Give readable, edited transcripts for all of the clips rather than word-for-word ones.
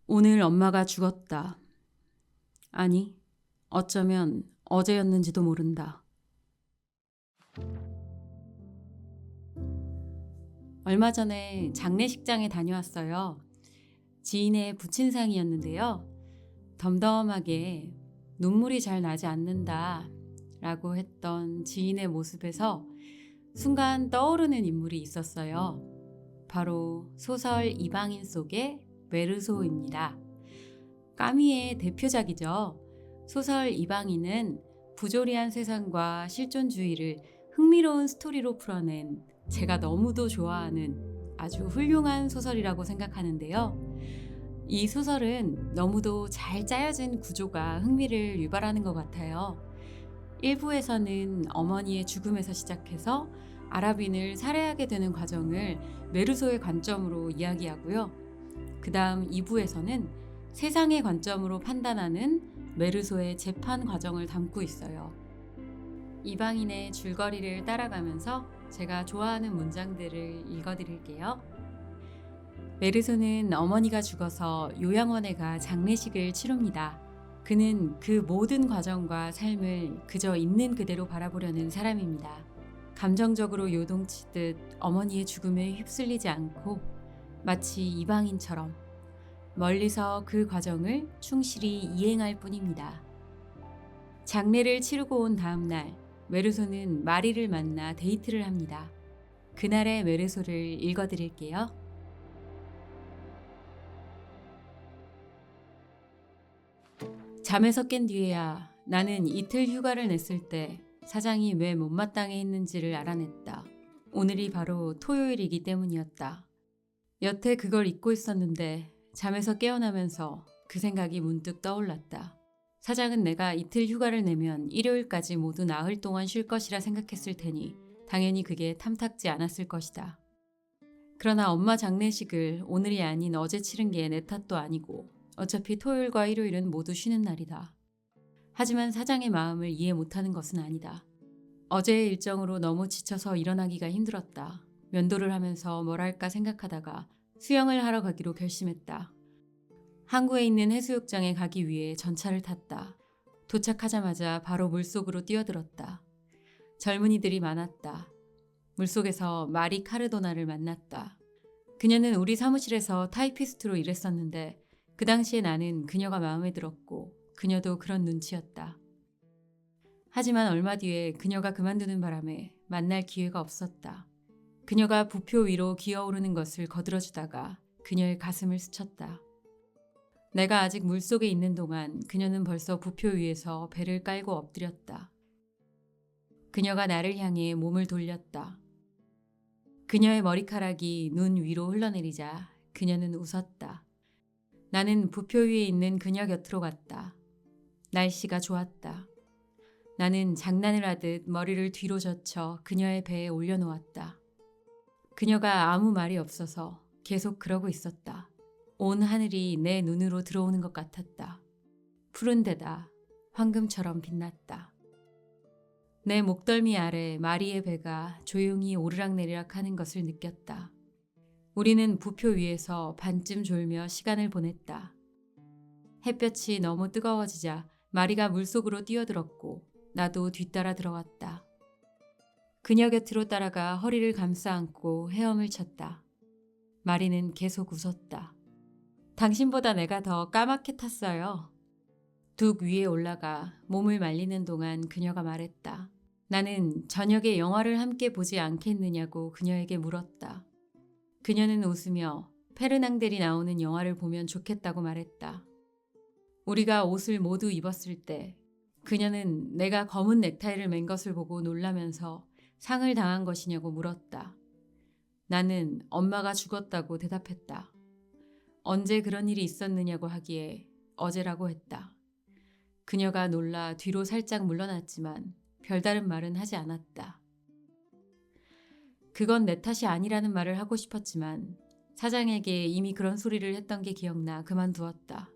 오늘 엄마가 죽었다. 아니, 어쩌면 어제였는지도 모른다. 얼마 전에 장례식장에 다녀왔어요. 지인의 부친상이었는데요. 덤덤하게 눈물이 잘 나지 않는다 라고 했던 지인의 모습에서 순간 떠오르는 인물이 있었어요. 바로 소설 이방인 속의 메르소입니다. 까미의 대표작이죠. 소설 이방인은 부조리한 세상과 실존주의를 흥미로운 스토리로 풀어낸 제가 너무도 좋아하는 아주 훌륭한 소설이라고 생각하는데요. 이 소설은 너무도 잘 짜여진 구조가 흥미를 유발하는 것 같아요. 1부에서는 어머니의 죽음에서 시작해서 아랍인을 살해하게 되는 과정을 메르소의 관점으로 이야기하고요. 그 다음 2부에서는 세상의 관점으로 판단하는 메르소의 재판 과정을 담고 있어요. 이방인의 줄거리를 따라가면서 제가 좋아하는 문장들을 읽어드릴게요. 메르소는 어머니가 죽어서 요양원에 가 장례식을 치릅니다. 그는 그 모든 과정과 삶을 그저 있는 그대로 바라보려는 사람입니다. 감정적으로 요동치듯 어머니의 죽음에 휩쓸리지 않고 마치 이방인처럼 멀리서 그 과정을 충실히 이행할 뿐입니다. 장례를 치르고 온 다음 날, 메르소는 마리를 만나 데이트를 합니다. 그날의 메르소를 읽어드릴게요. 잠에서 깬 뒤에야 나는 이틀 휴가를 냈을 때 사장이 왜 못마땅해 했는지를 알아냈다. 오늘이 바로 토요일이기 때문이었다. 여태 그걸 잊고 있었는데 잠에서 깨어나면서 그 생각이 문득 떠올랐다. 사장은 내가 이틀 휴가를 내면 일요일까지 모두 나흘 동안 쉴 것이라 생각했을 테니 당연히 그게 탐탁지 않았을 것이다. 그러나 엄마 장례식을 오늘이 아닌 어제 치른 게 내 탓도 아니고 어차피 토요일과 일요일은 모두 쉬는 날이다. 하지만 사장의 마음을 이해 못하는 것은 아니다. 어제의 일정으로 너무 지쳐서 일어나기가 힘들었다. 면도를 하면서 뭘 할까 생각하다가 수영을 하러 가기로 결심했다. 항구에 있는 해수욕장에 가기 위해 전차를 탔다. 도착하자마자 바로 물속으로 뛰어들었다. 젊은이들이 많았다. 물속에서 마리 카르도나를 만났다. 그녀는 우리 사무실에서 타이피스트로 일했었는데 그 당시에 나는 그녀가 마음에 들었고 그녀도 그런 눈치였다. 하지만 얼마 뒤에 그녀가 그만두는 바람에 만날 기회가 없었다. 그녀가 부표 위로 기어오르는 것을 거들어주다가 그녀의 가슴을 스쳤다. 내가 아직 물속에 있는 동안 그녀는 벌써 부표 위에서 배를 깔고 엎드렸다. 그녀가 나를 향해 몸을 돌렸다. 그녀의 머리카락이 눈 위로 흘러내리자 그녀는 웃었다. 나는 부표 위에 있는 그녀 곁으로 갔다. 날씨가 좋았다. 나는 장난을 하듯 머리를 뒤로 젖혀 그녀의 배에 올려놓았다. 그녀가 아무 말이 없어서 계속 그러고 있었다. 온 하늘이 내 눈으로 들어오는 것 같았다. 푸른 데다 황금처럼 빛났다. 내 목덜미 아래 마리의 배가 조용히 오르락내리락 하는 것을 느꼈다. 우리는 부표 위에서 반쯤 졸며 시간을 보냈다. 햇볕이 너무 뜨거워지자 마리가 물속으로 뛰어들었고 나도 뒤따라 들어갔다. 그녀 곁으로 따라가 허리를 감싸 안고 헤엄을 쳤다. 마리는 계속 웃었다. 당신보다 내가 더 까맣게 탔어요. 둑 위에 올라가 몸을 말리는 동안 그녀가 말했다. 나는 저녁에 영화를 함께 보지 않겠느냐고 그녀에게 물었다. 그녀는 웃으며 페르낭델이 나오는 영화를 보면 좋겠다고 말했다. 우리가 옷을 모두 입었을 때 그녀는 내가 검은 넥타이를 맨 것을 보고 놀라면서 상을 당한 것이냐고 물었다. 나는 엄마가 죽었다고 대답했다. 언제 그런 일이 있었느냐고 하기에 어제라고 했다. 그녀가 놀라 뒤로 살짝 물러났지만 별다른 말은 하지 않았다. 그건 내 탓이 아니라는 말을 하고 싶었지만 사장에게 이미 그런 소리를 했던 게 기억나 그만두었다.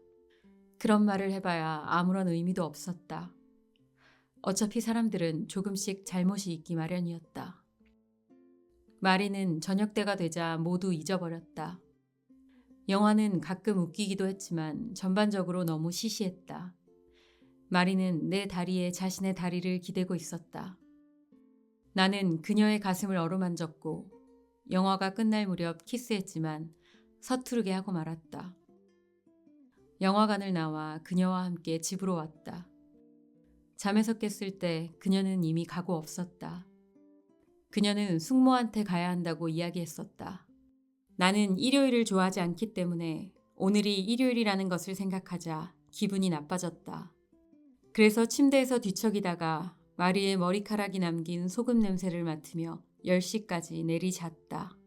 그런 말을 해봐야 아무런 의미도 없었다. 어차피 사람들은 조금씩 잘못이 있기 마련이었다. 마리는 저녁 때가 되자 모두 잊어버렸다. 영화는 가끔 웃기기도 했지만 전반적으로 너무 시시했다. 마리는 내 다리에 자신의 다리를 기대고 있었다. 나는 그녀의 가슴을 어루만졌고 영화가 끝날 무렵 키스했지만 서투르게 하고 말았다. 영화관을 나와 그녀와 함께 집으로 왔다. 잠에서 깼을 때 그녀는 이미 가고 없었다. 그녀는 숙모한테 가야 한다고 이야기했었다. 나는 일요일을 좋아하지 않기 때문에 오늘이 일요일이라는 것을 생각하자 기분이 나빠졌다. 그래서 침대에서 뒤척이다가 마리의 머리카락이 남긴 소금 냄새를 맡으며 10시까지 내리잤다.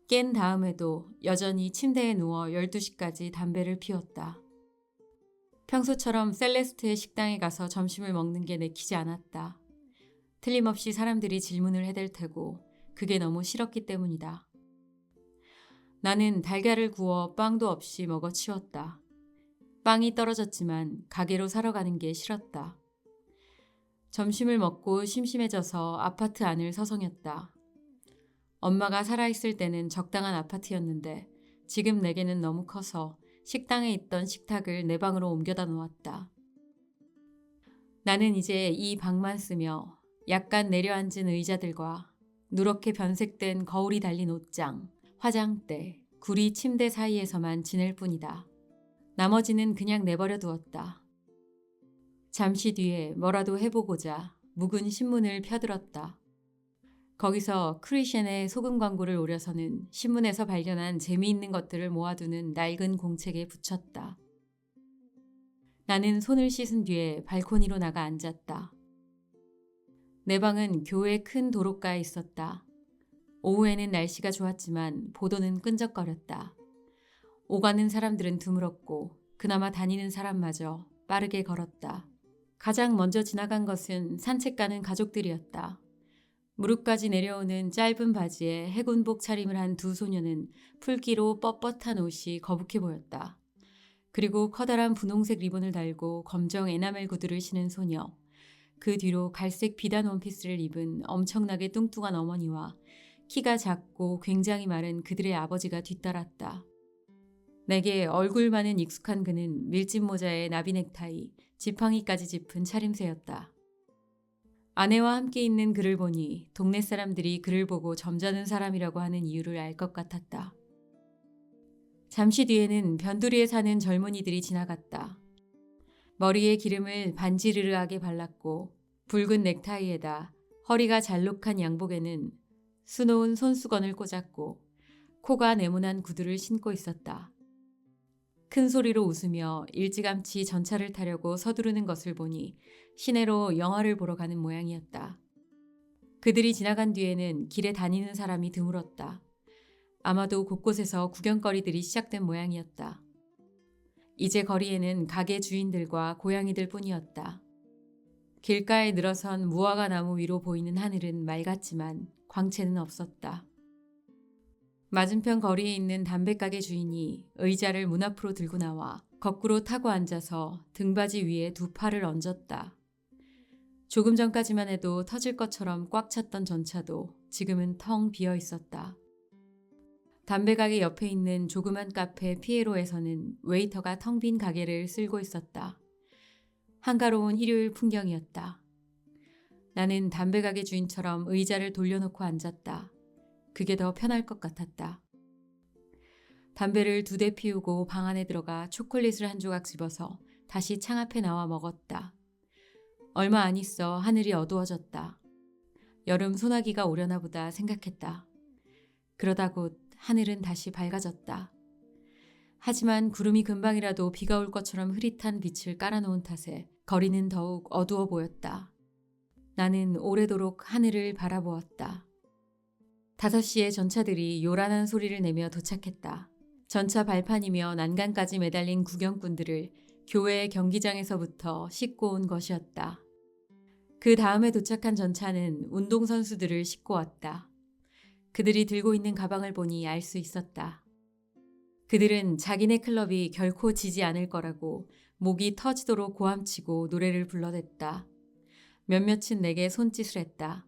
깬 다음에도 여전히 침대에 누워 12시까지 담배를 피웠다. 평소처럼 셀레스트의 식당에 가서 점심을 먹는 게 내키지 않았다. 틀림없이 사람들이 질문을 해댈 테고 그게 너무 싫었기 때문이다. 나는 달걀을 구워 빵도 없이 먹어 치웠다. 빵이 떨어졌지만 가게로 사러 가는 게 싫었다. 점심을 먹고 심심해져서 아파트 안을 서성였다. 엄마가 살아있을 때는 적당한 아파트였는데 지금 내게는 너무 커서 식당에 있던 식탁을 내 방으로 옮겨다 놓았다. 나는 이제 이 방만 쓰며 약간 내려앉은 의자들과 누렇게 변색된 거울이 달린 옷장, 화장대, 구리 침대 사이에서만 지낼 뿐이다. 나머지는 그냥 내버려 두었다. 잠시 뒤에 뭐라도 해보고자 묵은 신문을 펴들었다. 거기서 크리셴의 소금 광고를 오려서는 신문에서 발견한 재미있는 것들을 모아두는 낡은 공책에 붙였다. 나는 손을 씻은 뒤에 발코니로 나가 앉았다. 내 방은 교회 큰 도로가에 있었다. 오후에는 날씨가 좋았지만 보도는 끈적거렸다. 오가는 사람들은 드물었고 그나마 다니는 사람마저 빠르게 걸었다. 가장 먼저 지나간 것은 산책 가는 가족들이었다. 무릎까지 내려오는 짧은 바지에 해군복 차림을 한 두 소녀는 풀기로 뻣뻣한 옷이 거북해 보였다. 그리고 커다란 분홍색 리본을 달고 검정 에나멜 구두를 신은 소녀. 그 뒤로 갈색 비단 원피스를 입은 엄청나게 뚱뚱한 어머니와 키가 작고 굉장히 마른 그들의 아버지가 뒤따랐다. 내게 얼굴만은 익숙한 그는 밀짚 모자에 나비 넥타이, 지팡이까지 짚은 차림새였다. 아내와 함께 있는 그를 보니 동네 사람들이 그를 보고 점잖은 사람이라고 하는 이유를 알 것 같았다. 잠시 뒤에는 변두리에 사는 젊은이들이 지나갔다. 머리에 기름을 반지르르하게 발랐고 붉은 넥타이에다 허리가 잘록한 양복에는 수놓은 손수건을 꽂았고 코가 네모난 구두를 신고 있었다. 큰 소리로 웃으며 일찌감치 전차를 타려고 서두르는 것을 보니 시내로 영화를 보러 가는 모양이었다. 그들이 지나간 뒤에는 길에 다니는 사람이 드물었다. 아마도 곳곳에서 구경거리들이 시작된 모양이었다. 이제 거리에는 가게 주인들과 고양이들 뿐이었다. 길가에 늘어선 무화과 나무 위로 보이는 하늘은 맑았지만 광채는 없었다. 맞은편 거리에 있는 담배가게 주인이 의자를 문 앞으로 들고 나와 거꾸로 타고 앉아서 등받이 위에 두 팔을 얹었다. 조금 전까지만 해도 터질 것처럼 꽉 찼던 전차도 지금은 텅 비어 있었다. 담배가게 옆에 있는 조그만 카페 피에로에서는 웨이터가 텅 빈 가게를 쓸고 있었다. 한가로운 일요일 풍경이었다. 나는 담배가게 주인처럼 의자를 돌려놓고 앉았다. 그게 더 편할 것 같았다. 담배를 2대 피우고 방 안에 들어가 초콜릿을 한 조각 집어서 다시 창 앞에 나와 먹었다. 얼마 안 있어 하늘이 어두워졌다. 여름 소나기가 오려나 보다 생각했다. 그러다 곧 하늘은 다시 밝아졌다. 하지만 구름이 금방이라도 비가 올 것처럼 흐릿한 빛을 깔아놓은 탓에 거리는 더욱 어두워 보였다. 나는 오래도록 하늘을 바라보았다. 5시에 전차들이 요란한 소리를 내며 도착했다. 전차 발판이며 난간까지 매달린 구경꾼들을 교회 경기장에서부터 싣고 온 것이었다. 그 다음에 도착한 전차는 운동선수들을 싣고 왔다. 그들이 들고 있는 가방을 보니 알 수 있었다. 그들은 자기네 클럽이 결코 지지 않을 거라고 목이 터지도록 고함치고 노래를 불러댔다. 몇몇은 내게 손짓을 했다.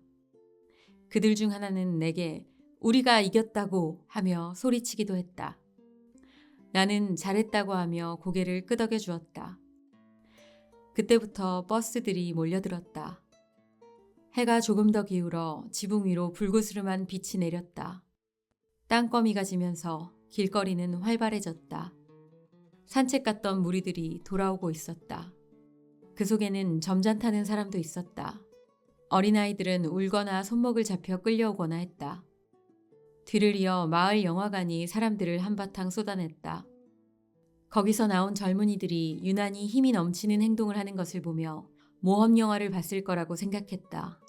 그들 중 하나는 내게 우리가 이겼다고 하며 소리치기도 했다. 나는 잘했다고 하며 고개를 끄덕여 주었다. 그때부터 버스들이 몰려들었다. 해가 조금 더 기울어 지붕 위로 불그스름한 빛이 내렸다. 땅거미가 지면서 길거리는 활발해졌다. 산책 갔던 무리들이 돌아오고 있었다. 그 속에는 점잔 타는 사람도 있었다. 어린아이들은 울거나 손목을 잡혀 끌려오거나 했다. 뒤를 이어 마을 영화관이 사람들을 한바탕 쏟아냈다. 거기서 나온 젊은이들이 유난히 힘이 넘치는 행동을 하는 것을 보며 모험 영화를 봤을 거라고 생각했다.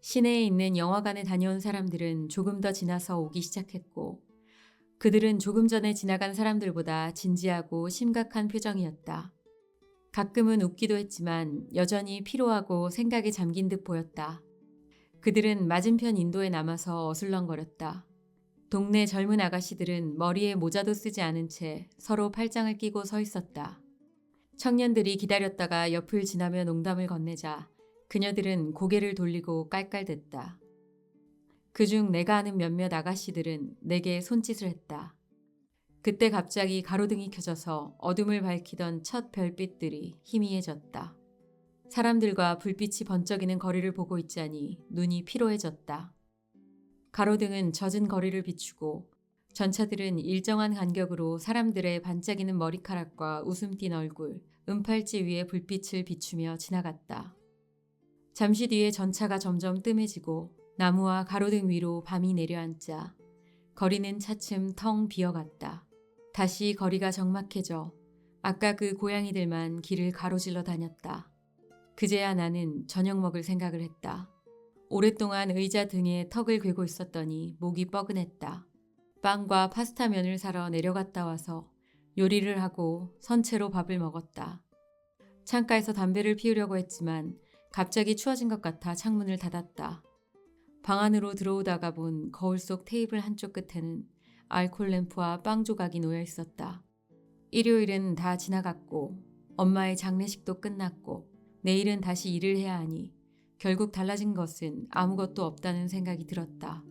시내에 있는 영화관에 다녀온 사람들은 조금 더 지나서 오기 시작했고 그들은 조금 전에 지나간 사람들보다 진지하고 심각한 표정이었다. 가끔은 웃기도 했지만 여전히 피로하고 생각에 잠긴 듯 보였다. 그들은 맞은편 인도에 남아서 어슬렁거렸다. 동네 젊은 아가씨들은 머리에 모자도 쓰지 않은 채 서로 팔짱을 끼고 서 있었다. 청년들이 기다렸다가 옆을 지나며 농담을 건네자 그녀들은 고개를 돌리고 깔깔댔다. 그중 내가 아는 몇몇 아가씨들은 내게 손짓을 했다. 그때 갑자기 가로등이 켜져서 어둠을 밝히던 첫 별빛들이 희미해졌다. 사람들과 불빛이 번쩍이는 거리를 보고 있자니 눈이 피로해졌다. 가로등은 젖은 거리를 비추고 전차들은 일정한 간격으로 사람들의 반짝이는 머리카락과 웃음 띤 얼굴, 은팔찌 위에 불빛을 비추며 지나갔다. 잠시 뒤에 전차가 점점 뜸해지고 나무와 가로등 위로 밤이 내려앉자 거리는 차츰 텅 비어갔다. 다시 거리가 적막해져 아까 그 고양이들만 길을 가로질러 다녔다. 그제야 나는 저녁 먹을 생각을 했다. 오랫동안 의자 등에 턱을 괴고 있었더니 목이 뻐근했다. 빵과 파스타면을 사러 내려갔다 와서 요리를 하고 선채로 밥을 먹었다. 창가에서 담배를 피우려고 했지만 갑자기 추워진 것 같아 창문을 닫았다. 방 안으로 들어오다가 본 거울 속 테이블 한쪽 끝에는 알콜 램프와 빵 조각이 놓여 있었다. 일요일은 다 지나갔고 엄마의 장례식도 끝났고 내일은 다시 일을 해야 하니 결국 달라진 것은 아무것도 없다는 생각이 들었다.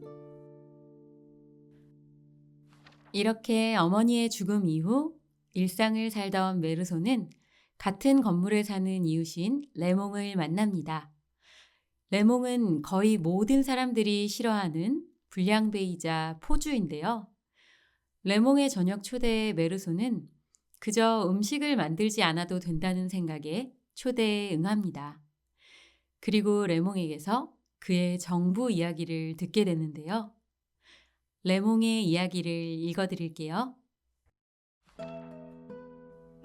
이렇게 어머니의 죽음 이후 일상을 살던 메르소는 같은 건물에 사는 이웃인 레몽을 만납니다. 레몽은 거의 모든 사람들이 싫어하는 불량배이자 포주인데요. 레몽의 저녁 초대에 메르소는 그저 음식을 만들지 않아도 된다는 생각에 초대에 응합니다. 그리고 레몽에게서 그의 정부 이야기를 듣게 되는데요. 레몽의 이야기를 읽어드릴게요.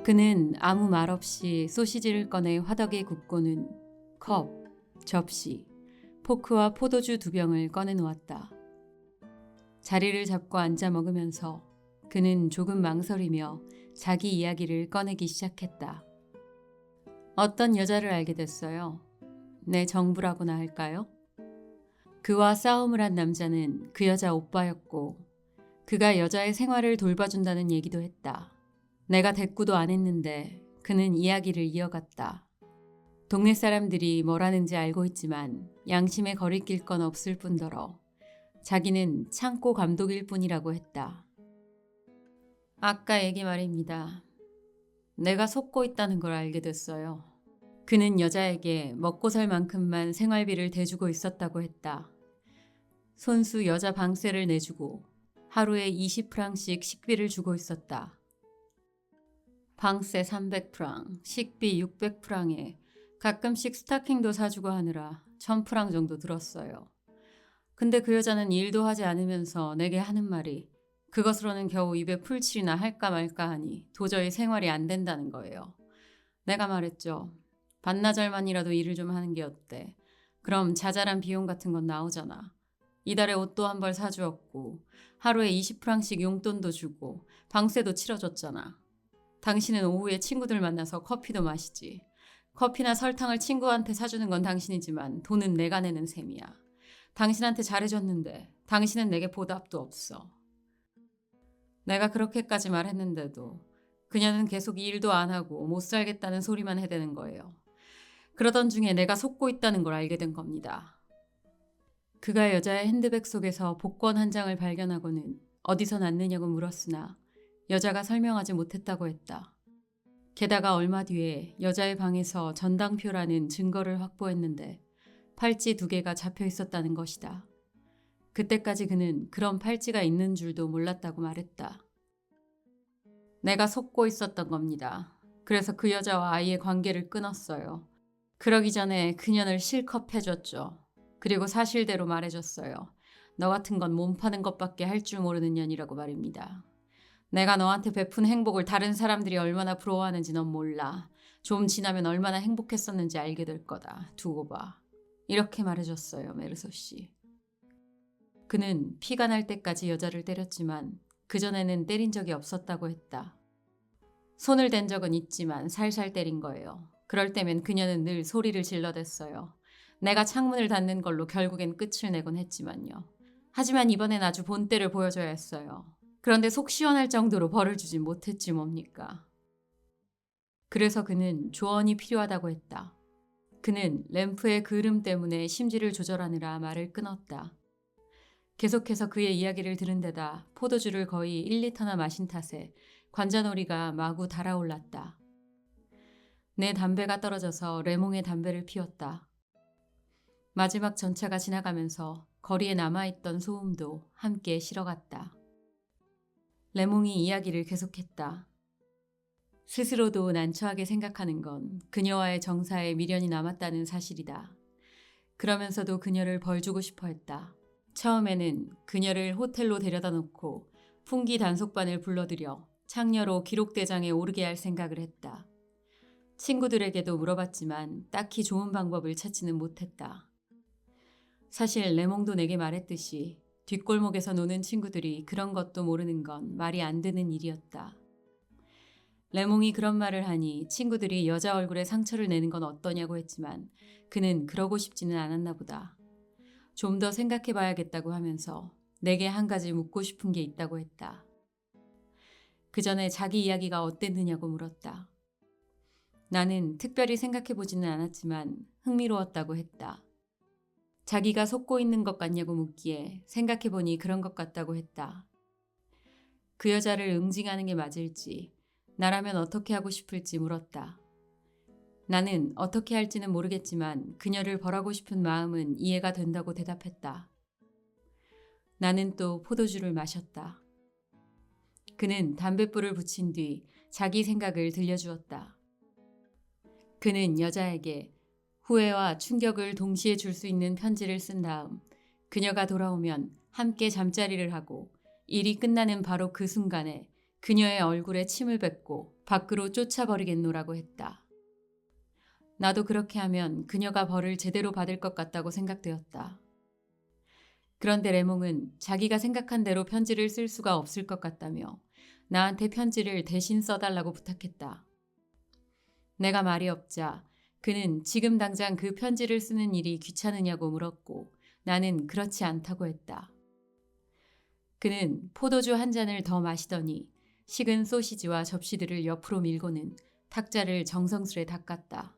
그는 아무 말 없이 소시지를 꺼내 화덕에 굽고는 컵, 접시, 포크와 포도주 2병을 꺼내놓았다. 자리를 잡고 앉아 먹으면서 그는 조금 망설이며 자기 이야기를 꺼내기 시작했다. 어떤 여자를 알게 됐어요. 내 정부라고나 할까요? 그와 싸움을 한 남자는 그 여자 오빠였고 그가 여자의 생활을 돌봐준다는 얘기도 했다. 내가 대꾸도 안 했는데 그는 이야기를 이어갔다. 동네 사람들이 뭐라는지 알고 있지만 양심에 거리낄 건 없을 뿐더러 자기는 창고 감독일 뿐이라고 했다. 아까 얘기 말입니다. 내가 속고 있다는 걸 알게 됐어요. 그는 여자에게 먹고 살 만큼만 생활비를 대주고 있었다고 했다. 손수 여자 방세를 내주고 하루에 20프랑씩 식비를 주고 있었다. 방세 300프랑, 식비 600프랑에 가끔씩 스타킹도 사주고 하느라 1000프랑 정도 들었어요. 근데 그 여자는 일도 하지 않으면서 내게 하는 말이 그것으로는 겨우 입에 풀칠이나 할까 말까 하니 도저히 생활이 안 된다는 거예요. 내가 말했죠. 반나절만이라도 일을 좀 하는 게 어때? 그럼 자잘한 비용 같은 건 나오잖아. 이달에 옷도 한 벌 사주었고 하루에 20프랑씩 용돈도 주고 방세도 치러줬잖아. 당신은 오후에 친구들 만나서 커피도 마시지. 커피나 설탕을 친구한테 사주는 건 당신이지만 돈은 내가 내는 셈이야. 당신한테 잘해줬는데 당신은 내게 보답도 없어. 내가 그렇게까지 말했는데도 그녀는 계속 일도 안 하고 못 살겠다는 소리만 해대는 거예요. 그러던 중에 내가 속고 있다는 걸 알게 된 겁니다. 그가 여자의 핸드백 속에서 복권 한 장을 발견하고는 어디서 났느냐고 물었으나 여자가 설명하지 못했다고 했다. 게다가 얼마 뒤에 여자의 방에서 전당표라는 증거를 확보했는데 팔찌 2개가 잡혀 있었다는 것이다. 그때까지 그는 그런 팔찌가 있는 줄도 몰랐다고 말했다. 내가 속고 있었던 겁니다. 그래서 그 여자와 아이의 관계를 끊었어요. 그러기 전에 그년을 실컷 패줬죠. 그리고 사실대로 말해줬어요. 너 같은 건 몸 파는 것밖에 할 줄 모르는 년이라고 말입니다. 내가 너한테 베푼 행복을 다른 사람들이 얼마나 부러워하는지 넌 몰라. 좀 지나면 얼마나 행복했었는지 알게 될 거다. 두고 봐. 이렇게 말해줬어요, 메르소 씨. 그는 피가 날 때까지 여자를 때렸지만 그전에는 때린 적이 없었다고 했다. 손을 댄 적은 있지만 살살 때린 거예요. 그럴 때면 그녀는 늘 소리를 질러댔어요. 내가 창문을 닫는 걸로 결국엔 끝을 내곤 했지만요. 하지만 이번엔 아주 본때를 보여줘야 했어요. 그런데 속 시원할 정도로 벌을 주진 못했지 뭡니까. 그래서 그는 조언이 필요하다고 했다. 그는 램프의 그을음 때문에 심지를 조절하느라 말을 끊었다. 계속해서 그의 이야기를 들은 데다 포도주를 거의 1리터나 마신 탓에 관자놀이가 마구 달아올랐다. 내 담배가 떨어져서 레몽의 담배를 피웠다. 마지막 전차가 지나가면서 거리에 남아있던 소음도 함께 실어갔다. 레몽이 이야기를 계속했다. 스스로도 난처하게 생각하는 건 그녀와의 정사에 미련이 남았다는 사실이다. 그러면서도 그녀를 벌주고 싶어 했다. 처음에는 그녀를 호텔로 데려다 놓고 풍기 단속반을 불러들여 창녀로 기록대장에 오르게 할 생각을 했다. 친구들에게도 물어봤지만 딱히 좋은 방법을 찾지는 못했다. 사실 레몽도 내게 말했듯이 뒷골목에서 노는 친구들이 그런 것도 모르는 건 말이 안 되는 일이었다. 레몽이 그런 말을 하니 친구들이 여자 얼굴에 상처를 내는 건 어떠냐고 했지만 그는 그러고 싶지는 않았나 보다. 좀 더 생각해 봐야겠다고 하면서 내게 한 가지 묻고 싶은 게 있다고 했다. 그 전에 자기 이야기가 어땠느냐고 물었다. 나는 특별히 생각해 보지는 않았지만 흥미로웠다고 했다. 자기가 속고 있는 것 같냐고 묻기에 생각해 보니 그런 것 같다고 했다. 그 여자를 응징하는 게 맞을지, 나라면 어떻게 하고 싶을지 물었다. 나는 어떻게 할지는 모르겠지만 그녀를 벌하고 싶은 마음은 이해가 된다고 대답했다. 나는 또 포도주를 마셨다. 그는 담뱃불을 붙인 뒤 자기 생각을 들려주었다. 그는 여자에게 후회와 충격을 동시에 줄 수 있는 편지를 쓴 다음 그녀가 돌아오면 함께 잠자리를 하고 일이 끝나는 바로 그 순간에 그녀의 얼굴에 침을 뱉고 밖으로 쫓아버리겠노라고 했다. 나도 그렇게 하면 그녀가 벌을 제대로 받을 것 같다고 생각되었다. 그런데 레몽은 자기가 생각한 대로 편지를 쓸 수가 없을 것 같다며 나한테 편지를 대신 써달라고 부탁했다. 내가 말이 없자 그는 지금 당장 그 편지를 쓰는 일이 귀찮으냐고 물었고 나는 그렇지 않다고 했다. 그는 포도주 한 잔을 더 마시더니 식은 소시지와 접시들을 옆으로 밀고는 탁자를 정성스레 닦았다.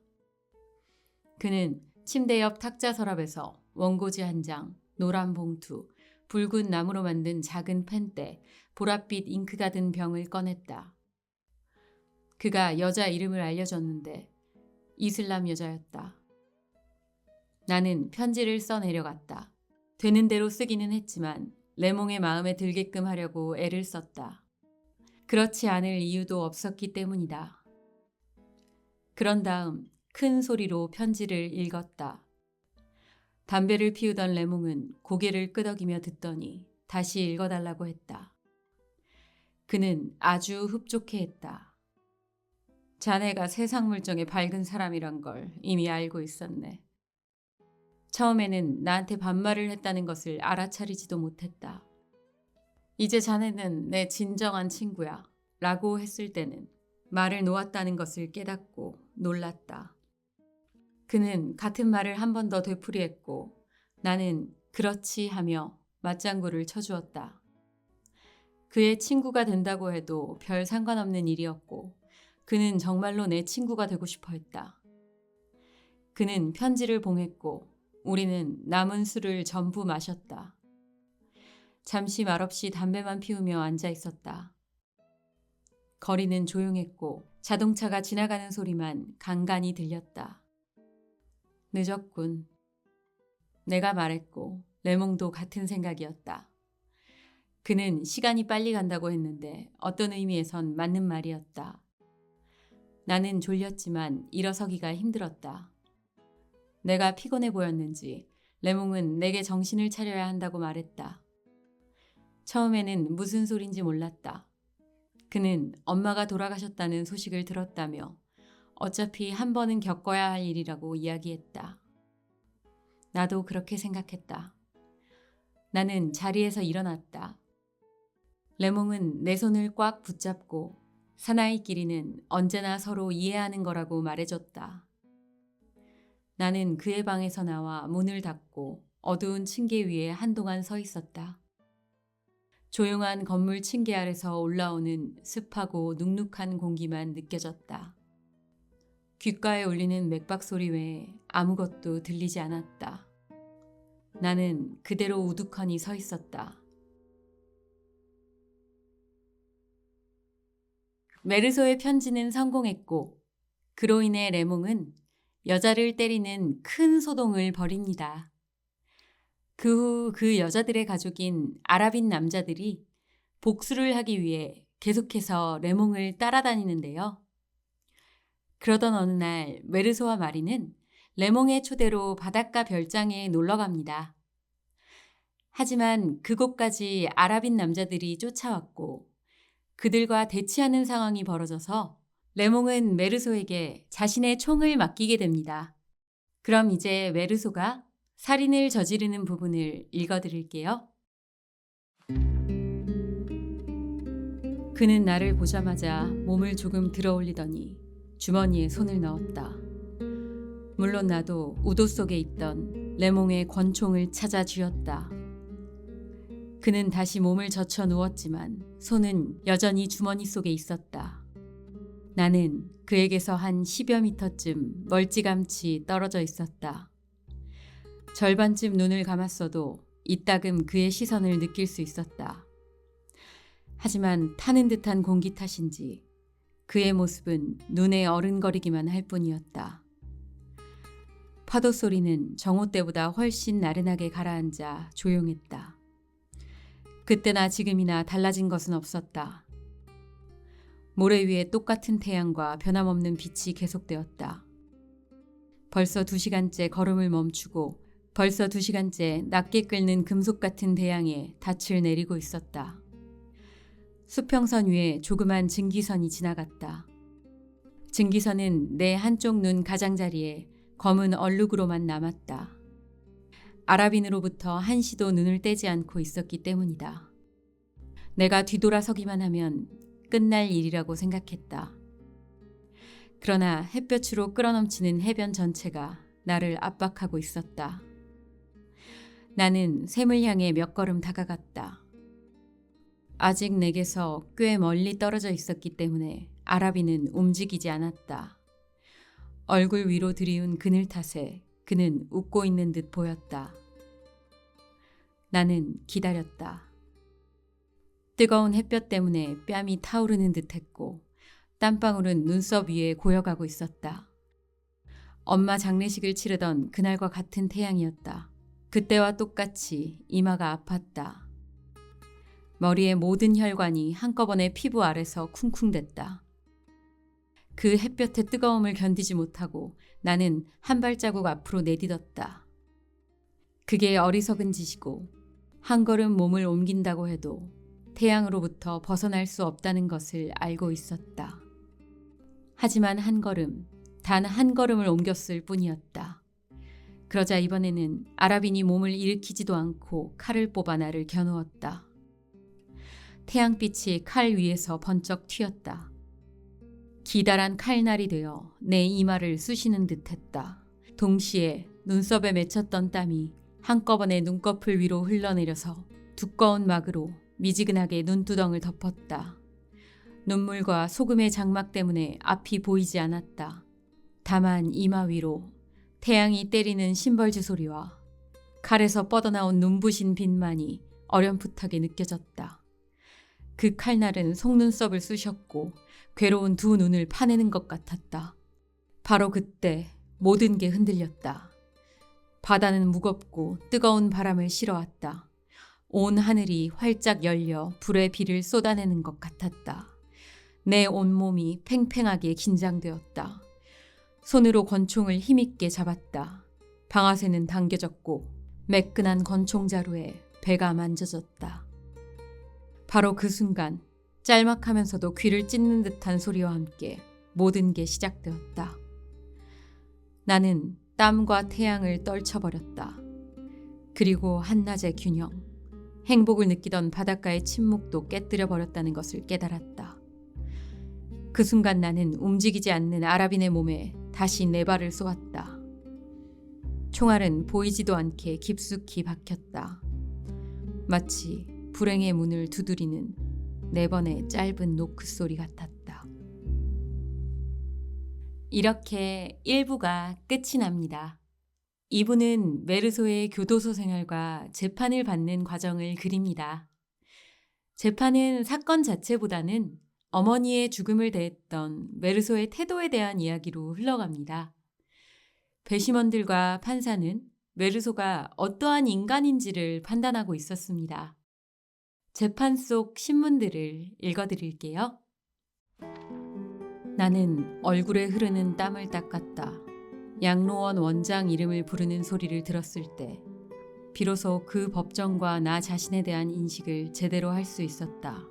그는 침대 옆 탁자 서랍에서 원고지 한 장, 노란 봉투, 붉은 나무로 만든 작은 펜대, 보랏빛 잉크가 든 병을 꺼냈다. 그가 여자 이름을 알려줬는데 이슬람 여자였다. 나는 편지를 써 내려갔다. 되는 대로 쓰기는 했지만 레몽의 마음에 들게끔 하려고 애를 썼다. 그렇지 않을 이유도 없었기 때문이다. 그런 다음 큰 소리로 편지를 읽었다. 담배를 피우던 레몽은 고개를 끄덕이며 듣더니 다시 읽어달라고 했다. 그는 아주 흡족해했다. 자네가 세상 물정에 밝은 사람이란 걸 이미 알고 있었네. 처음에는 나한테 반말을 했다는 것을 알아차리지도 못했다. 이제 자네는 내 진정한 친구야 라고 했을 때는 말을 놓았다는 것을 깨닫고 놀랐다. 그는 같은 말을 한 번 더 되풀이했고 나는 그렇지 하며 맞장구를 쳐주었다. 그의 친구가 된다고 해도 별 상관없는 일이었고 그는 정말로 내 친구가 되고 싶어 했다. 그는 편지를 봉했고 우리는 남은 술을 전부 마셨다. 잠시 말없이 담배만 피우며 앉아 있었다. 거리는 조용했고 자동차가 지나가는 소리만 간간히 들렸다. 늦었군. 내가 말했고 레몽도 같은 생각이었다. 그는 시간이 빨리 간다고 했는데 어떤 의미에선 맞는 말이었다. 나는 졸렸지만 일어서기가 힘들었다. 내가 피곤해 보였는지 레몽은 내게 정신을 차려야 한다고 말했다. 처음에는 무슨 소린지 몰랐다. 그는 엄마가 돌아가셨다는 소식을 들었다며 어차피 한 번은 겪어야 할 일이라고 이야기했다. 나도 그렇게 생각했다. 나는 자리에서 일어났다. 레몽은 내 손을 꽉 붙잡고 사나이끼리는 언제나 서로 이해하는 거라고 말해줬다. 나는 그의 방에서 나와 문을 닫고 어두운 층계 위에 한동안 서 있었다. 조용한 건물 층계 아래서 올라오는 습하고 눅눅한 공기만 느껴졌다. 귓가에 울리는 맥박 소리 외에 아무것도 들리지 않았다. 나는 그대로 우두커니 서 있었다. 메르소의 편지는 성공했고 그로 인해 레몽은 여자를 때리는 큰 소동을 벌입니다. 그 후 그 여자들의 가족인 아랍인 남자들이 복수를 하기 위해 계속해서 레몽을 따라다니는데요. 그러던 어느 날 메르소와 마리는 레몽의 초대로 바닷가 별장에 놀러 갑니다. 하지만 그곳까지 아랍인 남자들이 쫓아왔고 그들과 대치하는 상황이 벌어져서 레몽은 메르소에게 자신의 총을 맡기게 됩니다. 그럼 이제 메르소가 살인을 저지르는 부분을 읽어드릴게요. 그는 나를 보자마자 몸을 조금 들어 올리더니 주머니에 손을 넣었다. 물론 나도 우도 속에 있던 레몽의 권총을 찾아 쥐었다. 그는 다시 몸을 젖혀 누웠지만 손은 여전히 주머니 속에 있었다. 나는 그에게서 한 10여 미터쯤 멀찌감치 떨어져 있었다. 절반쯤 눈을 감았어도 이따금 그의 시선을 느낄 수 있었다. 하지만 타는 듯한 공기 탓인지 그의 모습은 눈에 어른거리기만 할 뿐이었다. 파도 소리는 정오 때보다 훨씬 나른하게 가라앉아 조용했다. 그때나 지금이나 달라진 것은 없었다. 모래 위에 똑같은 태양과 변함없는 빛이 계속되었다. 벌써 2시간째 걸음을 멈추고 벌써 2시간째 낮게 끓는 금속 같은 대양에 닻을 내리고 있었다. 수평선 위에 조그만 증기선이 지나갔다. 증기선은 내 한쪽 눈 가장자리에 검은 얼룩으로만 남았다. 아랍인으로부터 한시도 눈을 떼지 않고 있었기 때문이다. 내가 뒤돌아서기만 하면 끝날 일이라고 생각했다. 그러나 햇볕으로 끌어넘치는 해변 전체가 나를 압박하고 있었다. 나는 샘을 향해 몇 걸음 다가갔다. 아직 내게서 꽤 멀리 떨어져 있었기 때문에 아랍인은 움직이지 않았다. 얼굴 위로 들이운 그늘 탓에 그는 웃고 있는 듯 보였다. 나는 기다렸다. 뜨거운 햇볕 때문에 뺨이 타오르는 듯했고 땀방울은 눈썹 위에 고여가고 있었다. 엄마 장례식을 치르던 그날과 같은 태양이었다. 그때와 똑같이 이마가 아팠다. 머리의 모든 혈관이 한꺼번에 피부 아래서 쿵쿵댔다. 그 햇볕의 뜨거움을 견디지 못하고 나는 한 발자국 앞으로 내디뎠다. 그게 어리석은 짓이고 한 걸음 몸을 옮긴다고 해도 태양으로부터 벗어날 수 없다는 것을 알고 있었다. 하지만 한 걸음, 단 한 걸음을 옮겼을 뿐이었다. 그러자 이번에는 아랍인이 몸을 일으키지도 않고 칼을 뽑아 나를 겨누었다. 태양빛이 칼 위에서 번쩍 튀었다. 기다란 칼날이 되어 내 이마를 쑤시는 듯했다. 동시에 눈썹에 맺혔던 땀이 한꺼번에 눈꺼풀 위로 흘러내려서 두꺼운 막으로 미지근하게 눈두덩을 덮었다. 눈물과 소금의 장막 때문에 앞이 보이지 않았다. 다만 이마 위로 태양이 때리는 심벌주 소리와 칼에서 뻗어나온 눈부신 빛만이 어렴풋하게 느껴졌다. 그 칼날은 속눈썹을 쑤셨고 괴로운 두 눈을 파내는 것 같았다. 바로 그때 모든 게 흔들렸다. 바다는 무겁고 뜨거운 바람을 실어왔다. 온 하늘이 활짝 열려 불의 비를 쏟아내는 것 같았다. 내 온몸이 팽팽하게 긴장되었다. 손으로 권총을 힘있게 잡았다. 방아쇠는 당겨졌고 매끈한 권총 자루에 배가 만져졌다. 바로 그 순간 짤막하면서도 귀를 찢는 듯한 소리와 함께 모든 게 시작되었다. 나는 땀과 태양을 떨쳐버렸다. 그리고 한낮의 균형, 행복을 느끼던 바닷가의 침묵도 깨뜨려 버렸다는 것을 깨달았다. 그 순간 나는 움직이지 않는 아라빈의 몸에 다시 네 발을 쏘았다. 총알은 보이지도 않게 깊숙이 박혔다. 마치 불행의 문을 두드리는 네 번의 짧은 노크 소리 같았다. 이렇게 1부가 끝이 납니다. 2부는 메르소의 교도소 생활과 재판을 받는 과정을 그립니다. 재판은 사건 자체보다는 어머니의 죽음을 대했던 메르소의 태도에 대한 이야기로 흘러갑니다. 배심원들과 판사는 메르소가 어떠한 인간인지를 판단하고 있었습니다. 재판 속 신문들을 읽어드릴게요. 나는 얼굴에 흐르는 땀을 닦았다. 양로원 원장 이름을 부르는 소리를 들었을 때 비로소 그 법정과 나 자신에 대한 인식을 제대로 할 수 있었다.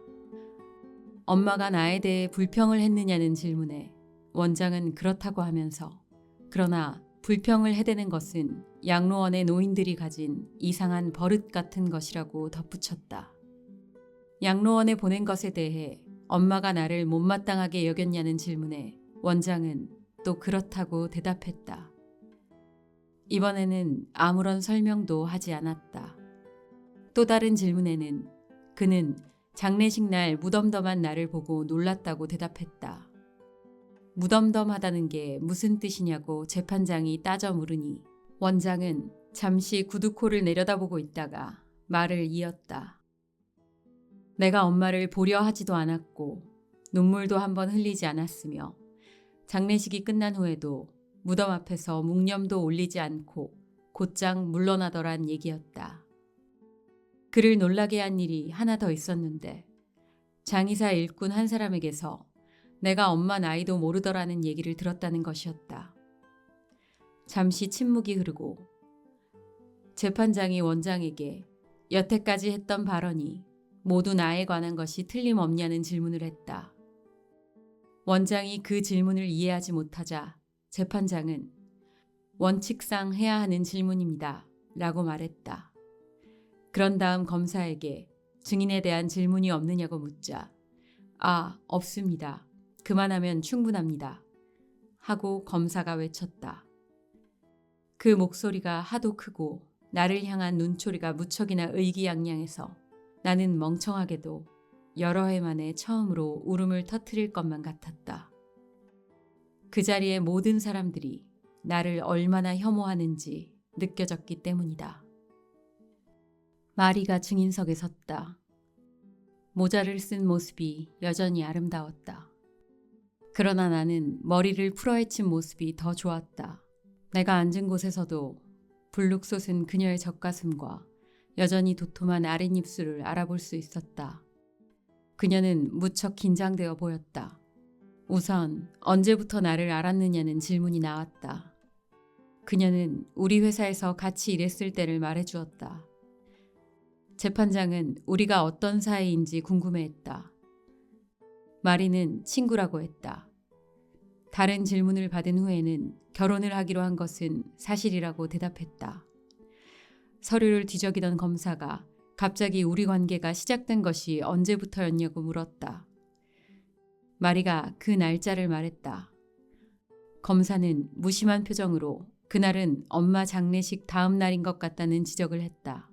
엄마가 나에 대해 불평을 했느냐는 질문에 원장은 그렇다고 하면서 그러나 불평을 해대는 것은 양로원의 노인들이 가진 이상한 버릇 같은 것이라고 덧붙였다. 양로원에 보낸 것에 대해 엄마가 나를 못마땅하게 여겼냐는 질문에 원장은 또 그렇다고 대답했다. 이번에는 아무런 설명도 하지 않았다. 또 다른 질문에는 그는 장례식 날 무덤덤한 나를 보고 놀랐다고 대답했다. 무덤덤하다는 게 무슨 뜻이냐고 재판장이 따져 물으니 원장은 잠시 구두코를 내려다보고 있다가 말을 이었다. 내가 엄마를 보려 하지도 않았고 눈물도 한번 흘리지 않았으며 장례식이 끝난 후에도 무덤 앞에서 묵념도 올리지 않고 곧장 물러나더란 얘기였다. 그를 놀라게 한 일이 하나 더 있었는데 장의사 일꾼 한 사람에게서 내가 엄마 나이도 모르더라는 얘기를 들었다는 것이었다. 잠시 침묵이 흐르고 재판장이 원장에게 여태까지 했던 발언이 모두 나에 관한 것이 틀림없냐는 질문을 했다. 원장이 그 질문을 이해하지 못하자 재판장은 원칙상 해야 하는 질문입니다. 라고 말했다. 그런 다음 검사에게 증인에 대한 질문이 없느냐고 묻자 없습니다. 그만하면 충분합니다. 하고 검사가 외쳤다. 그 목소리가 하도 크고 나를 향한 눈초리가 무척이나 의기양양해서 나는 멍청하게도 여러 해 만에 처음으로 울음을 터뜨릴 것만 같았다. 그 자리에 모든 사람들이 나를 얼마나 혐오하는지 느껴졌기 때문이다. 마리가 증인석에 섰다. 모자를 쓴 모습이 여전히 아름다웠다. 그러나 나는 머리를 풀어헤친 모습이 더 좋았다. 내가 앉은 곳에서도 불룩 솟은 그녀의 젖가슴과 여전히 도톰한 아랫입술을 알아볼 수 있었다. 그녀는 무척 긴장되어 보였다. 우선 언제부터 나를 알았느냐는 질문이 나왔다. 그녀는 우리 회사에서 같이 일했을 때를 말해주었다. 재판장은 우리가 어떤 사이인지 궁금해했다. 마리는 친구라고 했다. 다른 질문을 받은 후에는 결혼을 하기로 한 것은 사실이라고 대답했다. 서류를 뒤적이던 검사가 갑자기 우리 관계가 시작된 것이 언제부터였냐고 물었다. 마리가 그 날짜를 말했다. 검사는 무심한 표정으로 그날은 엄마 장례식 다음 날인 것 같다는 지적을 했다.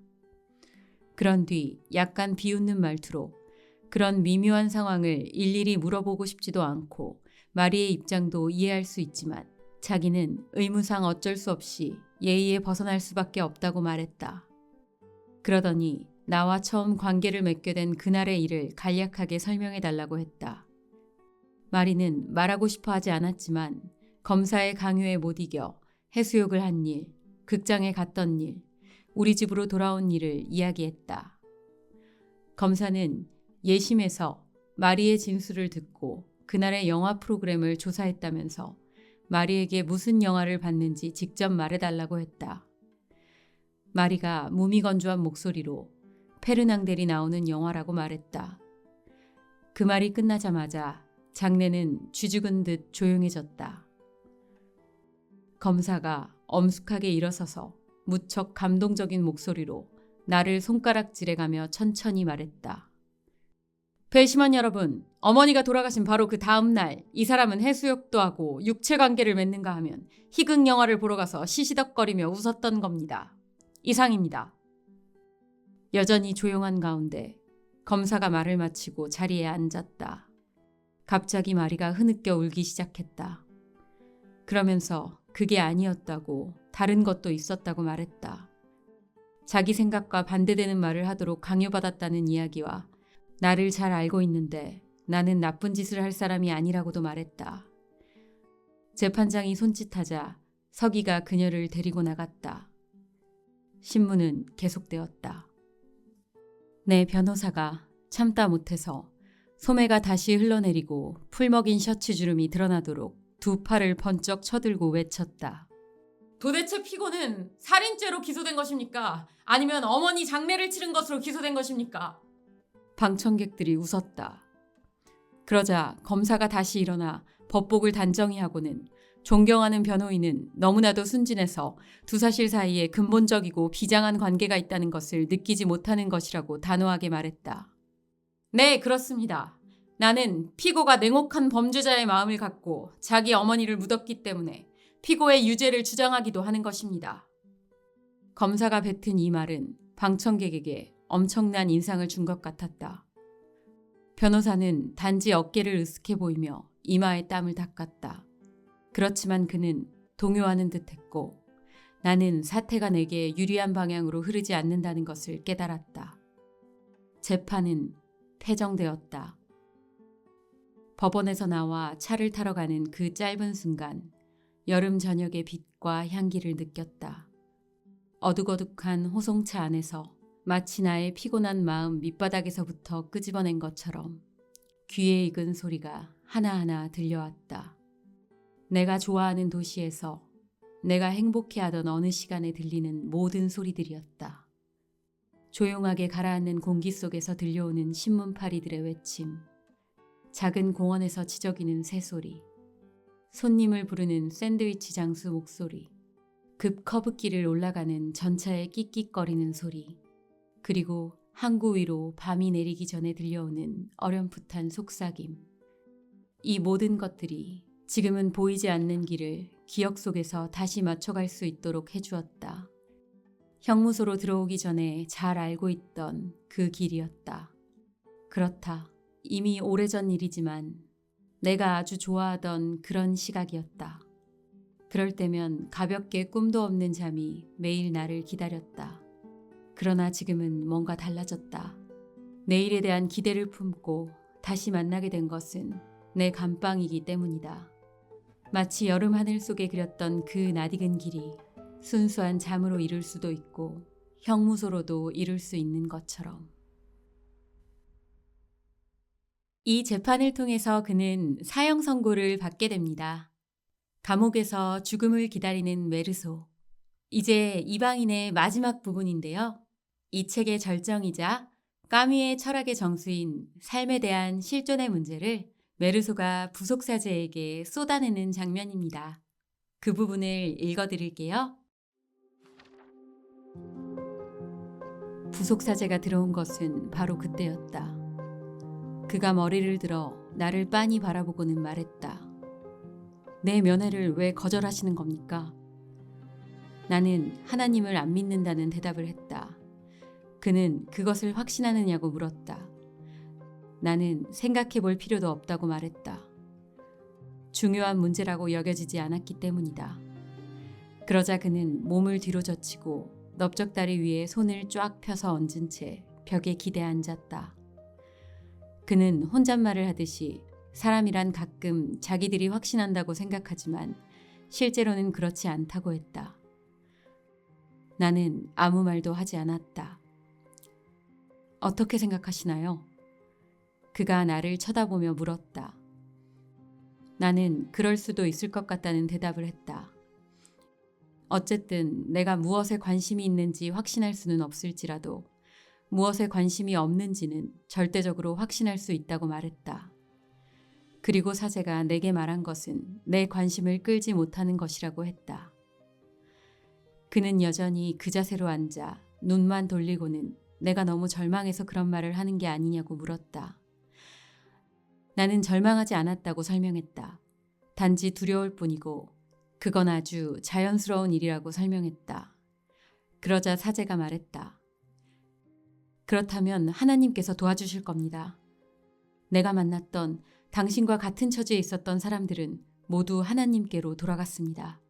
그런 뒤 약간 비웃는 말투로 그런 미묘한 상황을 일일이 물어보고 싶지도 않고 마리의 입장도 이해할 수 있지만 자기는 의무상 어쩔 수 없이 예의에 벗어날 수밖에 없다고 말했다. 그러더니 나와 처음 관계를 맺게 된 그날의 일을 간략하게 설명해 달라고 했다. 마리는 말하고 싶어 하지 않았지만 검사의 강요에 못 이겨 해수욕을 한 일, 극장에 갔던 일, 우리 집으로 돌아온 일을 이야기했다. 검사는 예심에서 마리의 진술을 듣고 그날의 영화 프로그램을 조사했다면서 마리에게 무슨 영화를 봤는지 직접 말해달라고 했다. 마리가 무미건조한 목소리로 페르낭델이 나오는 영화라고 말했다. 그 말이 끝나자마자 장내는 쥐죽은 듯 조용해졌다. 검사가 엄숙하게 일어서서 무척 감동적인 목소리로 나를 손가락질해가며 천천히 말했다. 배심원 여러분, 어머니가 돌아가신 바로 그 다음 날 이 사람은 해수욕도 하고 육체관계를 맺는가 하면 희극 영화를 보러 가서 시시덕거리며 웃었던 겁니다. 이상입니다. 여전히 조용한 가운데 검사가 말을 마치고 자리에 앉았다. 갑자기 마리가 흐느껴 울기 시작했다. 그러면서 그게 아니었다고 다른 것도 있었다고 말했다. 자기 생각과 반대되는 말을 하도록 강요받았다는 이야기와 나를 잘 알고 있는데 나는 나쁜 짓을 할 사람이 아니라고도 말했다. 재판장이 손짓하자 서기가 그녀를 데리고 나갔다. 신문은 계속되었다. 내 변호사가 참다 못해서 소매가 다시 흘러내리고 풀먹인 셔츠 주름이 드러나도록 두 팔을 번쩍 쳐들고 외쳤다. 도대체 피고는 살인죄로 기소된 것입니까? 아니면 어머니 장례를 치른 것으로 기소된 것입니까? 방청객들이 웃었다. 그러자 검사가 다시 일어나 법복을 단정히 하고는 존경하는 변호인은 너무나도 순진해서 두 사실 사이에 근본적이고 비장한 관계가 있다는 것을 느끼지 못하는 것이라고 단호하게 말했다. 네, 그렇습니다. 나는 피고가 냉혹한 범죄자의 마음을 갖고 자기 어머니를 묻었기 때문에 피고의 유죄를 주장하기도 하는 것입니다. 검사가 뱉은 이 말은 방청객에게 엄청난 인상을 준 것 같았다. 변호사는 단지 어깨를 으쓱해 보이며 이마에 땀을 닦았다. 그렇지만 그는 동요하는 듯했고 나는 사태가 내게 유리한 방향으로 흐르지 않는다는 것을 깨달았다. 재판은 패정되었다. 법원에서 나와 차를 타러 가는 그 짧은 순간 여름 저녁의 빛과 향기를 느꼈다. 어둑어둑한 호송차 안에서 마치 나의 피곤한 마음 밑바닥에서부터 끄집어낸 것처럼 귀에 익은 소리가 하나하나 들려왔다. 내가 좋아하는 도시에서 내가 행복해하던 어느 시간에 들리는 모든 소리들이었다. 조용하게 가라앉는 공기 속에서 들려오는 신문파리들의 외침, 작은 공원에서 지저귀는 새소리, 손님을 부르는 샌드위치 장수 목소리, 급 커브길을 올라가는 전차의 끽끽거리는 소리, 그리고 항구 위로 밤이 내리기 전에 들려오는 어렴풋한 속삭임. 이 모든 것들이 지금은 보이지 않는 길을 기억 속에서 다시 맞춰갈 수 있도록 해주었다. 형무소로 들어오기 전에 잘 알고 있던 그 길이었다. 그렇다. 이미 오래전 일이지만 내가 아주 좋아하던 그런 시각이었다. 그럴 때면 가볍게 꿈도 없는 잠이 매일 나를 기다렸다. 그러나 지금은 뭔가 달라졌다. 내일에 대한 기대를 품고 다시 만나게 된 것은 내 감방이기 때문이다. 마치 여름 하늘 속에 그렸던 그 낯익은 길이 순수한 잠으로 이룰 수도 있고 형무소로도 이룰 수 있는 것처럼. 이 재판을 통해서 그는 사형 선고를 받게 됩니다. 감옥에서 죽음을 기다리는 메르소. 이제 이방인의 마지막 부분인데요. 이 책의 절정이자 까뮈의 철학의 정수인 삶에 대한 실존의 문제를 메르소가 부속사제에게 쏟아내는 장면입니다. 그 부분을 읽어드릴게요. 부속사제가 들어온 것은 바로 그때였다. 그가 머리를 들어 나를 빤히 바라보고는 말했다. 내 면회를 왜 거절하시는 겁니까? 나는 하나님을 안 믿는다는 대답을 했다. 그는 그것을 확신하느냐고 물었다. 나는 생각해 볼 필요도 없다고 말했다. 중요한 문제라고 여겨지지 않았기 때문이다. 그러자 그는 몸을 뒤로 젖히고 넓적다리 위에 손을 쫙 펴서 얹은 채 벽에 기대 앉았다. 그는 혼잣말을 하듯이 사람이란 가끔 자기들이 확신한다고 생각하지만 실제로는 그렇지 않다고 했다. 나는 아무 말도 하지 않았다. 어떻게 생각하시나요? 그가 나를 쳐다보며 물었다. 나는 그럴 수도 있을 것 같다는 대답을 했다. 어쨌든 내가 무엇에 관심이 있는지 확신할 수는 없을지라도 무엇에 관심이 없는지는 절대적으로 확신할 수 있다고 말했다. 그리고 사제가 내게 말한 것은 내 관심을 끌지 못하는 것이라고 했다. 그는 여전히 그 자세로 앉아 눈만 돌리고는 내가 너무 절망해서 그런 말을 하는 게 아니냐고 물었다. 나는 절망하지 않았다고 설명했다. 단지 두려울 뿐이고 그건 아주 자연스러운 일이라고 설명했다. 그러자 사제가 말했다. 그렇다면 하나님께서 도와주실 겁니다. 내가 만났던 당신과 같은 처지에 있었던 사람들은 모두 하나님께로 돌아갔습니다.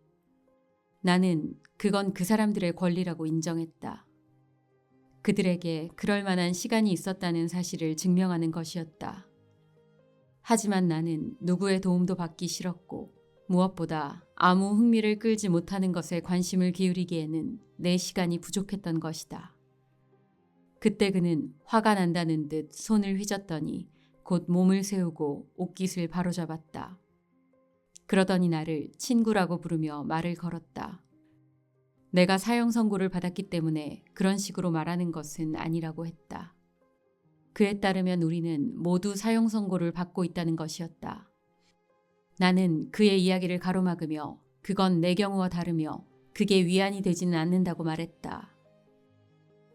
나는 그건 그 사람들의 권리라고 인정했다. 그들에게 그럴 만한 시간이 있었다는 사실을 증명하는 것이었다. 하지만 나는 누구의 도움도 받기 싫었고 무엇보다 아무 흥미를 끌지 못하는 것에 관심을 기울이기에는 내 시간이 부족했던 것이다. 그때 그는 화가 난다는 듯 손을 휘젓더니 곧 몸을 세우고 옷깃을 바로잡았다. 그러더니 나를 친구라고 부르며 말을 걸었다. 내가 사형 선고를 받았기 때문에 그런 식으로 말하는 것은 아니라고 했다. 그에 따르면 우리는 모두 사형 선고를 받고 있다는 것이었다. 나는 그의 이야기를 가로막으며 그건 내 경우와 다르며 그게 위안이 되지는 않는다고 말했다.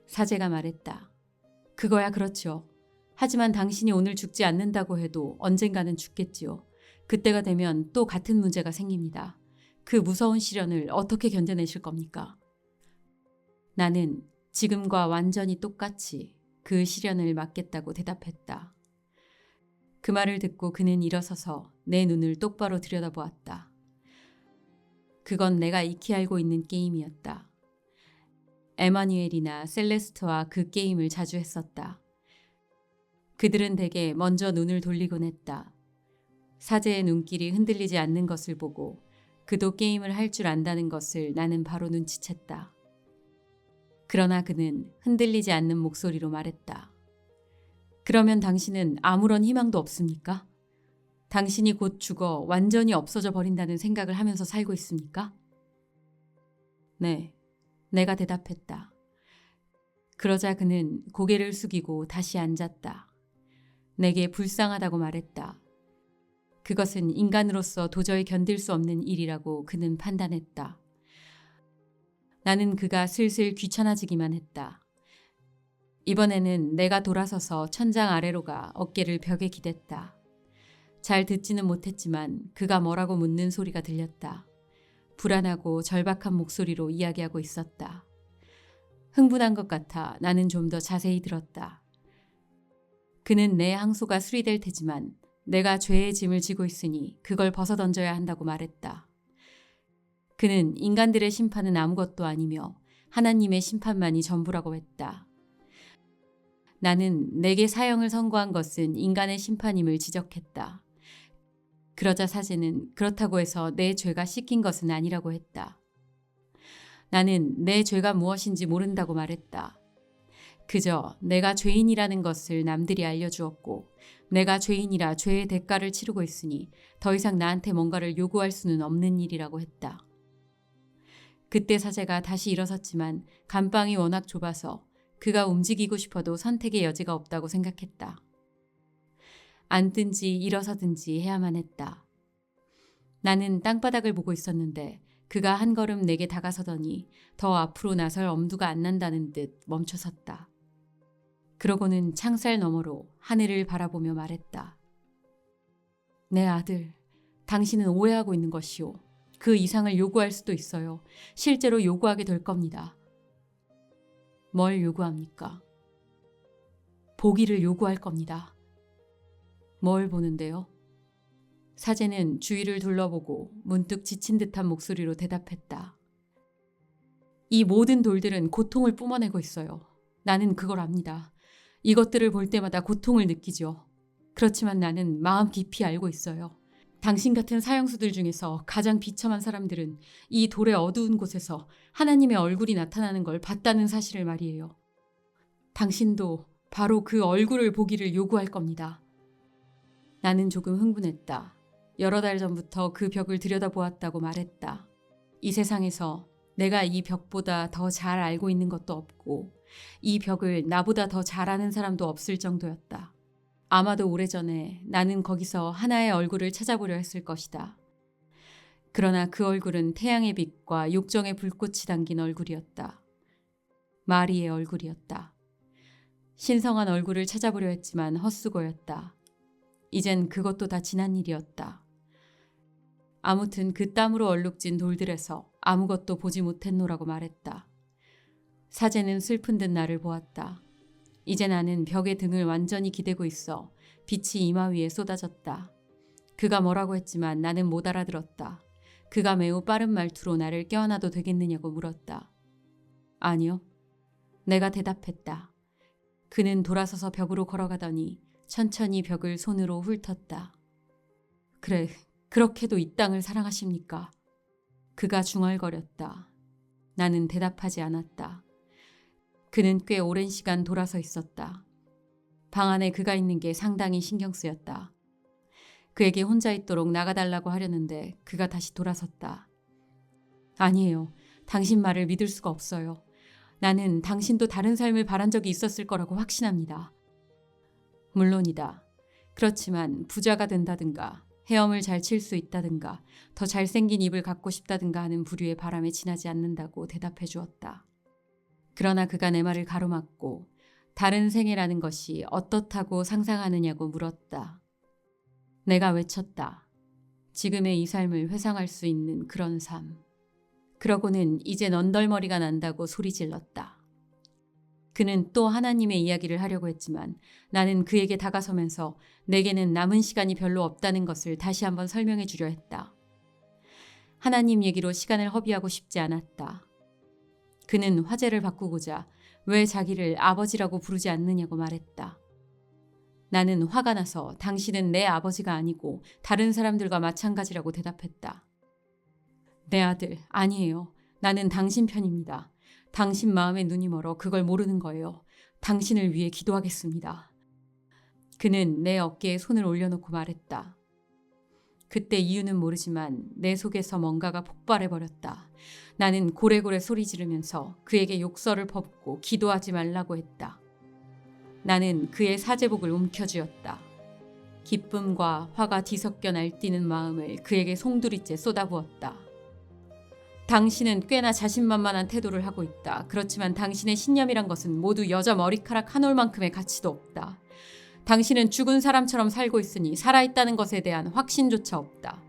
사제가 말했다. 그거야 그렇죠. 하지만 당신이 오늘 죽지 않는다고 해도 언젠가는 죽겠지요. 그때가 되면 또 같은 문제가 생깁니다. 그 무서운 시련을 어떻게 견뎌내실 겁니까? 나는 지금과 완전히 똑같이 그 시련을 맞겠다고 대답했다. 그 말을 듣고 그는 일어서서 내 눈을 똑바로 들여다보았다. 그건 내가 익히 알고 있는 게임이었다. 에마뉴엘이나 셀레스트와 그 게임을 자주 했었다. 그들은 대개 먼저 눈을 돌리곤 했다. 사제의 눈길이 흔들리지 않는 것을 보고 그도 게임을 할 줄 안다는 것을 나는 바로 눈치챘다. 그러나 그는 흔들리지 않는 목소리로 말했다. 그러면 당신은 아무런 희망도 없습니까? 당신이 곧 죽어 완전히 없어져 버린다는 생각을 하면서 살고 있습니까? 네, 내가 대답했다. 그러자 그는 고개를 숙이고 다시 앉았다. 내게 불쌍하다고 말했다. 그것은 인간으로서 도저히 견딜 수 없는 일이라고 그는 판단했다. 나는 그가 슬슬 귀찮아지기만 했다. 이번에는 내가 돌아서서 천장 아래로 가 어깨를 벽에 기댔다. 잘 듣지는 못했지만 그가 뭐라고 묻는 소리가 들렸다. 불안하고 절박한 목소리로 이야기하고 있었다. 흥분한 것 같아 나는 좀 더 자세히 들었다. 그는 내 항소가 수리될 테지만 내가 죄의 짐을 지고 있으니 그걸 벗어던져야 한다고 말했다. 그는 인간들의 심판은 아무것도 아니며 하나님의 심판만이 전부라고 했다. 나는 내게 사형을 선고한 것은 인간의 심판임을 지적했다. 그러자 사제는 그렇다고 해서 내 죄가 씻긴 것은 아니라고 했다. 나는 내 죄가 무엇인지 모른다고 말했다. 그저 내가 죄인이라는 것을 남들이 알려주었고 내가 죄인이라 죄의 대가를 치르고 있으니 더 이상 나한테 뭔가를 요구할 수는 없는 일이라고 했다. 그때 사제가 다시 일어섰지만 감방이 워낙 좁아서 그가 움직이고 싶어도 선택의 여지가 없다고 생각했다. 앉든지 일어서든지 해야만 했다. 나는 땅바닥을 보고 있었는데 그가 한 걸음 내게 다가서더니 더 앞으로 나설 엄두가 안 난다는 듯 멈춰섰다. 그러고는 창살 너머로 하늘을 바라보며 말했다. 내 아들, 당신은 오해하고 있는 것이오. 그 이상을 요구할 수도 있어요. 실제로 요구하게 될 겁니다. 뭘 요구합니까? 보기를 요구할 겁니다. 뭘 보는데요? 사제는 주위를 둘러보고 문득 지친 듯한 목소리로 대답했다. 이 모든 돌들은 고통을 뿜어내고 있어요. 나는 그걸 압니다. 이것들을 볼 때마다 고통을 느끼죠. 그렇지만 나는 마음 깊이 알고 있어요. 당신 같은 사형수들 중에서 가장 비참한 사람들은 이 돌의 어두운 곳에서 하나님의 얼굴이 나타나는 걸 봤다는 사실을 말이에요. 당신도 바로 그 얼굴을 보기를 요구할 겁니다. 나는 조금 흥분했다. 여러 달 전부터 그 벽을 들여다보았다고 말했다. 이 세상에서 내가 이 벽보다 더 잘 알고 있는 것도 없고 이 벽을 나보다 더 잘 아는 사람도 없을 정도였다. 아마도 오래전에 나는 거기서 하나의 얼굴을 찾아보려 했을 것이다. 그러나 그 얼굴은 태양의 빛과 욕정의 불꽃이 담긴 얼굴이었다. 마리의 얼굴이었다. 신성한 얼굴을 찾아보려 했지만 헛수고였다. 이젠 그것도 다 지난 일이었다. 아무튼 그 땀으로 얼룩진 돌들에서 아무것도 보지 못했노라고 말했다. 사제는 슬픈 듯 나를 보았다. 이제 나는 벽에 등을 완전히 기대고 있어 빛이 이마 위에 쏟아졌다. 그가 뭐라고 했지만 나는 못 알아들었다. 그가 매우 빠른 말투로 나를 껴안아도 되겠느냐고 물었다. 아니요. 내가 대답했다. 그는 돌아서서 벽으로 걸어가더니 천천히 벽을 손으로 훑었다. 그래, 그렇게도 이 땅을 사랑하십니까? 그가 중얼거렸다. 나는 대답하지 않았다. 그는 꽤 오랜 시간 돌아서 있었다. 방 안에 그가 있는 게 상당히 신경 쓰였다. 그에게 혼자 있도록 나가달라고 하려는데 그가 다시 돌아섰다. 아니에요. 당신 말을 믿을 수가 없어요. 나는 당신도 다른 삶을 바란 적이 있었을 거라고 확신합니다. 물론이다. 그렇지만 부자가 된다든가 헤엄을 잘 칠 수 있다든가 더 잘생긴 입을 갖고 싶다든가 하는 부류의 바람에 지나지 않는다고 대답해 주었다. 그러나 그가 내 말을 가로막고 다른 생애라는 것이 어떻다고 상상하느냐고 물었다. 내가 외쳤다. 지금의 이 삶을 회상할 수 있는 그런 삶. 그러고는 이제 넌덜머리가 난다고 소리질렀다. 그는 또 하나님의 이야기를 하려고 했지만 나는 그에게 다가서면서 내게는 남은 시간이 별로 없다는 것을 다시 한번 설명해 주려 했다. 하나님 얘기로 시간을 허비하고 싶지 않았다. 그는 화제를 바꾸고자 왜 자기를 아버지라고 부르지 않느냐고 말했다. 나는 화가 나서 당신은 내 아버지가 아니고 다른 사람들과 마찬가지라고 대답했다. 내 아들, 아니에요. 나는 당신 편입니다. 당신 마음에 눈이 멀어 그걸 모르는 거예요. 당신을 위해 기도하겠습니다. 그는 내 어깨에 손을 올려놓고 말했다. 그때 이유는 모르지만 내 속에서 뭔가가 폭발해버렸다. 나는 고래고래 소리 지르면서 그에게 욕설을 퍼붓고 기도하지 말라고 했다. 나는 그의 사제복을 움켜쥐었다. 기쁨과 화가 뒤섞여 날뛰는 마음을 그에게 송두리째 쏟아부었다. 당신은 꽤나 자신만만한 태도를 하고 있다. 그렇지만 당신의 신념이란 것은 모두 여자 머리카락 한 올만큼의 가치도 없다. 당신은 죽은 사람처럼 살고 있으니 살아있다는 것에 대한 확신조차 없다.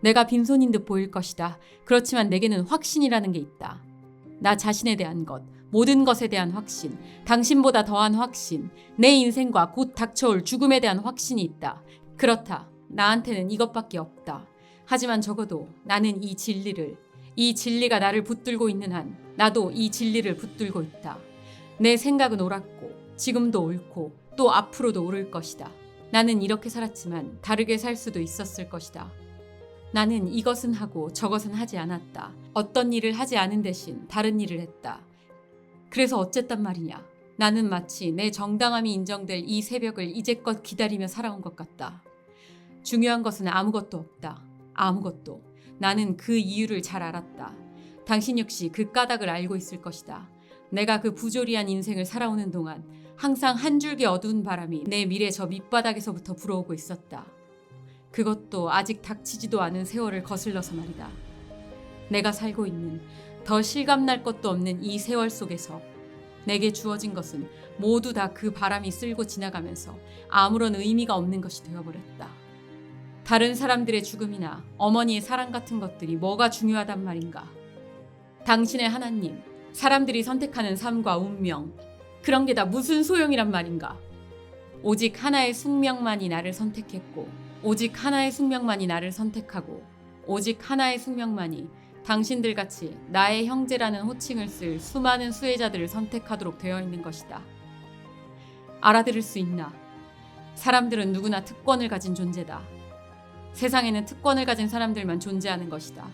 내가 빈손인 듯 보일 것이다. 그렇지만 내게는 확신이라는 게 있다. 나 자신에 대한 것, 모든 것에 대한 확신, 당신보다 더한 확신, 내 인생과 곧 닥쳐올 죽음에 대한 확신이 있다. 그렇다. 나한테는 이것밖에 없다. 하지만 적어도 나는 이 진리가 나를 붙들고 있는 한 나도 이 진리를 붙들고 있다. 내 생각은 옳았고 지금도 옳고 또 앞으로도 옳을 것이다. 나는 이렇게 살았지만 다르게 살 수도 있었을 것이다. 나는 이것은 하고 저것은 하지 않았다. 어떤 일을 하지 않은 대신 다른 일을 했다. 그래서 어쨌단 말이냐. 나는 마치 내 정당함이 인정될 이 새벽을 이제껏 기다리며 살아온 것 같다. 중요한 것은 아무것도 없다. 아무것도. 나는 그 이유를 잘 알았다. 당신 역시 그 까닭을 알고 있을 것이다. 내가 그 부조리한 인생을 살아오는 동안 항상 한 줄기 어두운 바람이 내 미래 저 밑바닥에서부터 불어오고 있었다. 그것도 아직 닥치지도 않은 세월을 거슬러서 말이다. 내가 살고 있는 더 실감날 것도 없는 이 세월 속에서 내게 주어진 것은 모두 다 그 바람이 쓸고 지나가면서 아무런 의미가 없는 것이 되어버렸다. 다른 사람들의 죽음이나 어머니의 사랑 같은 것들이 뭐가 중요하단 말인가. 당신의 하나님, 사람들이 선택하는 삶과 운명, 그런 게 다 무슨 소용이란 말인가. 오직 하나의 숙명만이 나를 선택했고 오직 하나의 숙명만이 나를 선택하고 오직 하나의 숙명만이 당신들같이 나의 형제라는 호칭을 쓸 수많은 수혜자들을 선택하도록 되어 있는 것이다. 알아들을 수 있나? 사람들은 누구나 특권을 가진 존재다. 세상에는 특권을 가진 사람들만 존재하는 것이다.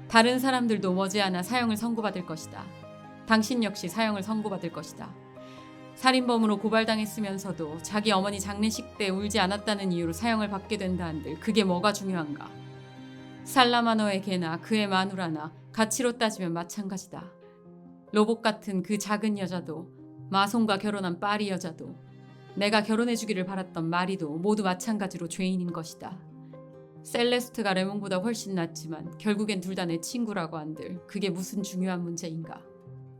다른 사람들도 머지않아 사형을 선고받을 것이다. 당신 역시 사형을 선고받을 것이다. 살인범으로 고발당했으면서도 자기 어머니 장례식 때 울지 않았다는 이유로 사형을 받게 된다 한들 그게 뭐가 중요한가? 살라마노의 개나 그의 마누라나 가치로 따지면 마찬가지다. 로봇 같은 그 작은 여자도, 마손과 결혼한 파리 여자도, 내가 결혼해주기를 바랐던 마리도 모두 마찬가지로 죄인인 것이다. 셀레스트가 레몬보다 훨씬 낫지만 결국엔 둘 다 내 친구라고 한들 그게 무슨 중요한 문제인가?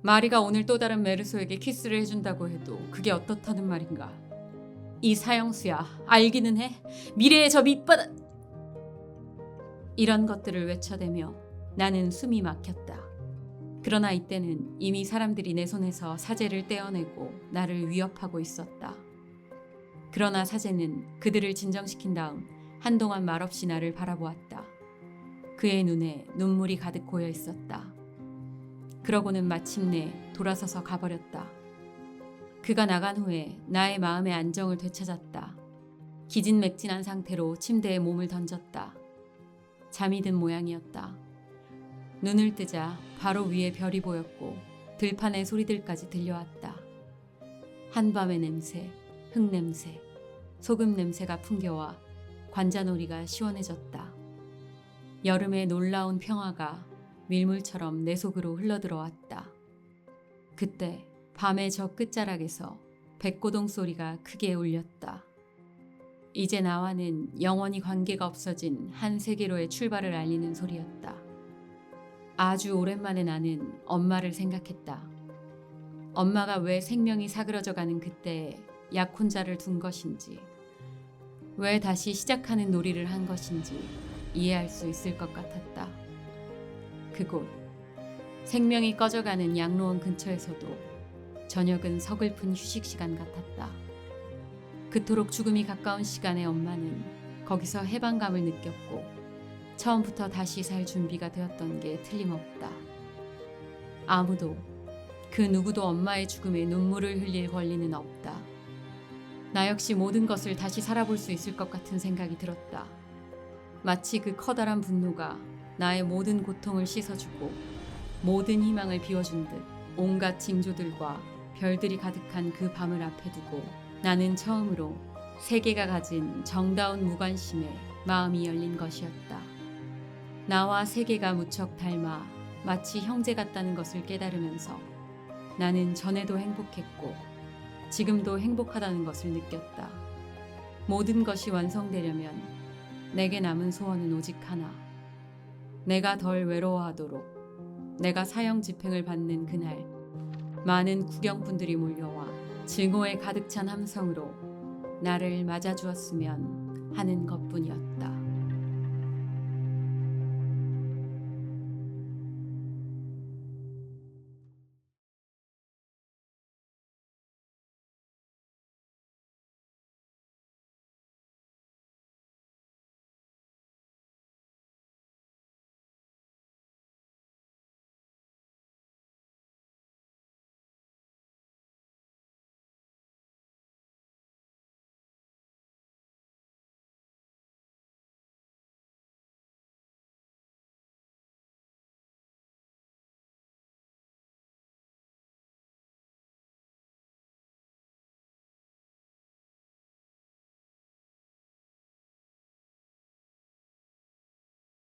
마리가 오늘 또 다른 메르소에게 키스를 해준다고 해도 그게 어떻다는 말인가? 이 사형수야, 알기는 해? 미래의 저 밑바닥... 이런 것들을 외쳐대며 나는 숨이 막혔다. 그러나 이때는 이미 사람들이 내 손에서 사제를 떼어내고 나를 위협하고 있었다. 그러나 사제는 그들을 진정시킨 다음 한동안 말없이 나를 바라보았다. 그의 눈에 눈물이 가득 고여 있었다. 그러고는 마침내 돌아서서 가버렸다. 그가 나간 후에 나의 마음의 안정을 되찾았다. 기진맥진한 상태로 침대에 몸을 던졌다. 잠이 든 모양이었다. 눈을 뜨자 바로 위에 별이 보였고 들판의 소리들까지 들려왔다. 한밤의 냄새, 흙냄새, 소금 냄새가 풍겨와 관자놀이가 시원해졌다. 여름의 놀라운 평화가 밀물처럼 내 속으로 흘러들어왔다. 그때 밤의 저 끝자락에서 백고동 소리가 크게 울렸다. 이제 나와는 영원히 관계가 없어진 한 세계로의 출발을 알리는 소리였다. 아주 오랜만에 나는 엄마를 생각했다. 엄마가 왜 생명이 사그러져가는 그때에 약혼자를 둔 것인지, 왜 다시 시작하는 놀이를 한 것인지 이해할 수 있을 것 같았다. 그곳, 생명이 꺼져가는 양로원 근처에서도 저녁은 서글픈 휴식 시간 같았다. 그토록 죽음이 가까운 시간에 엄마는 거기서 해방감을 느꼈고 처음부터 다시 살 준비가 되었던 게 틀림없다. 아무도, 그 누구도 엄마의 죽음에 눈물을 흘릴 권리는 없다. 나 역시 모든 것을 다시 살아볼 수 있을 것 같은 생각이 들었다. 마치 그 커다란 분노가 나의 모든 고통을 씻어주고 모든 희망을 비워준 듯 온갖 징조들과 별들이 가득한 그 밤을 앞에 두고 나는 처음으로 세계가 가진 정다운 무관심에 마음이 열린 것이었다. 나와 세계가 무척 닮아 마치 형제 같다는 것을 깨달으면서 나는 전에도 행복했고 지금도 행복하다는 것을 느꼈다. 모든 것이 완성되려면 내게 남은 소원은 오직 하나. 내가 덜 외로워하도록 내가 사형 집행을 받는 그날 많은 구경꾼들이 몰려와 증오에 가득 찬 함성으로 나를 맞아주었으면 하는 것뿐이었다.